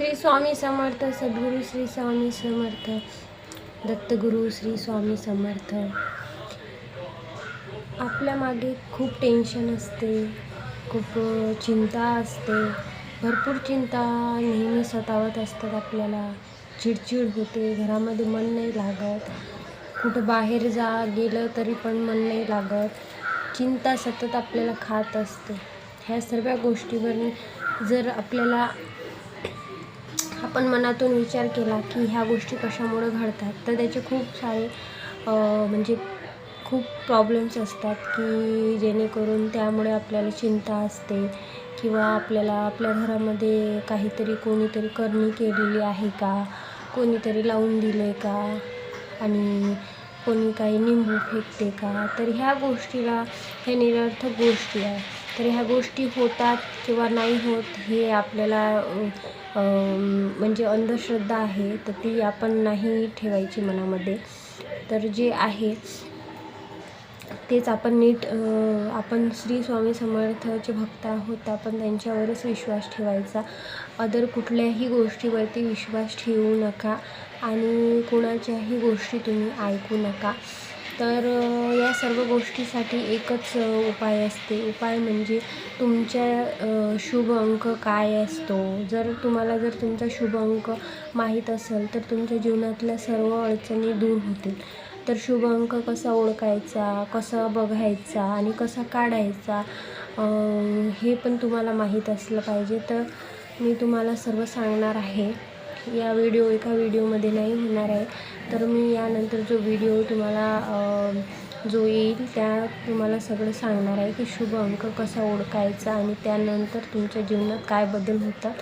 श्री स्वामी समर्थ. सद्गुरू श्री स्वामी समर्थ. दत्तगुरू श्री स्वामी समर्थ. आपल्या मागे खूप टेन्शन असते, खूप चिंता असते, भरपूर चिंता नेहमी सतावत असतात आपल्याला. चिडचिड होते, घरामध्ये मन नाही लागत, कुठं बाहेर गेलं तरी पण मन नाही लागत. चिंता सतत आपल्याला खात असते. ह्या सर्व गोष्टीवर जर आपण मनातून विचार केला की ह्या गोष्टी कशामुळे घडतात, तर त्याचे खूप सारे म्हणजे खूप प्रॉब्लेम्स असतात की जेणेकरून त्यामुळे आपल्याला चिंता असते किंवा आपल्याला आपल्या घरामध्ये काहीतरी कोणीतरी करणी केलेली आहे का, कोणीतरी लावून दिले का, आणि कोणी काही निंबू फेकते का. तर ह्या गोष्टीला हे निरर्थक गोष्टी आहे. तर ह्या गोष्टी होतात किंवा नाही होत हे आपल्याला म्हणजे अंधश्रद्धा आहे, तर ती आपण नाही ठेवायची मनामध्ये. तर जे आहे तेच आपण नीट आपण श्री स्वामी समर्थाचे भक्त आहोत, आपण त्यांच्यावरच विश्वास ठेवायचा. अदर कुठल्याही गोष्टीवरती विश्वास ठेवू नका आणि कोणाच्याही गोष्टी तुम्ही ऐकू नका. तर या सर्व गोष्टीसाठी एकच उपाय असते. उपाय म्हणजे तुमच्या शुभ अंक काय असतो. जर तुमचा शुभ अंक माहीत असेल तर तुमच्या जीवनातल्या सर्व अडचणी दूर होतील. तर शुभ अंक कसा ओळखायचा, कसा बघायचा आणि कसा काढायचा हे पण तुम्हाला माहीत असलं पाहिजे. तर मी तुम्हाला सर्व सांगणार आहे. एका व्हिडिओमध्ये नाही होणार आहे. तर मी यानंतर जो व्हिडिओ तुम्हाला जो येईल त्या तुम्हाला सगळं सांगणार आहे की शुभ अंक कसा ओळखायचा आणि त्यानंतर तुमच्या जीवनात काय बदल होतात